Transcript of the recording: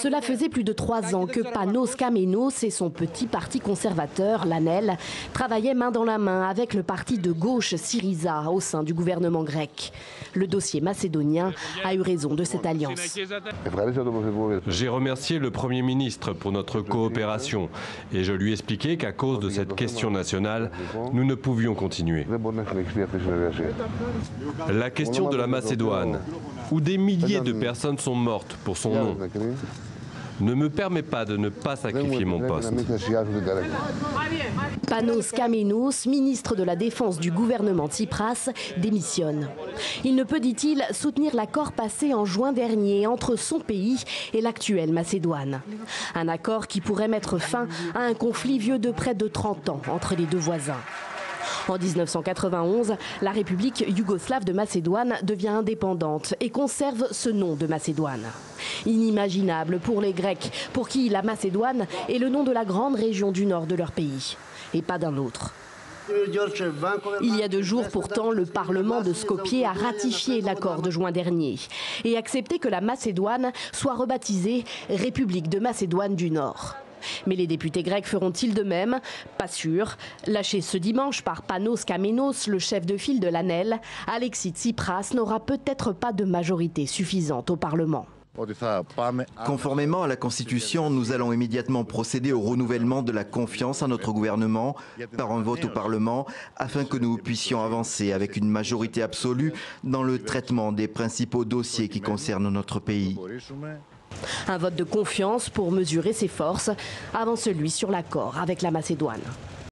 Cela faisait plus de 3 ans que Panos Kamenos et son petit parti conservateur, l'ANEL, travaillaient main dans la main avec le parti de gauche Syriza au sein du gouvernement grec. Le dossier macédonien a eu raison de cette alliance. J'ai remercié le Premier ministre pour notre coopération et je lui ai expliqué qu'à cause de cette question nationale, nous ne pouvions continuer. La question de la Macédoine, où des milliers de personnes sont mortes pour son nom, ne me permet pas de ne pas sacrifier mon poste. Panos Kamenos, ministre de la Défense du gouvernement Tsipras, démissionne. Il ne peut, dit-il, soutenir l'accord passé en juin dernier entre son pays et l'actuelle Macédoine. Un accord qui pourrait mettre fin à un conflit vieux de près de 30 ans entre les deux voisins. En 1991, la République yougoslave de Macédoine devient indépendante et conserve ce nom de Macédoine. Inimaginable pour les Grecs, pour qui la Macédoine est le nom de la grande région du nord de leur pays, et pas d'un autre. Il y a 2 jours pourtant, le Parlement de Skopje a ratifié l'accord de juin dernier et accepté que la Macédoine soit rebaptisée République de Macédoine du Nord. Mais les députés grecs feront-ils de même? Pas sûr. Lâché ce dimanche par Panos Kamenos, le chef de file de l'ANEL, Alexis Tsipras n'aura peut-être pas de majorité suffisante au Parlement. Conformément à la Constitution, nous allons immédiatement procéder au renouvellement de la confiance à notre gouvernement par un vote au Parlement afin que nous puissions avancer avec une majorité absolue dans le traitement des principaux dossiers qui concernent notre pays. Un vote de confiance pour mesurer ses forces avant celui sur l'accord avec la Macédoine.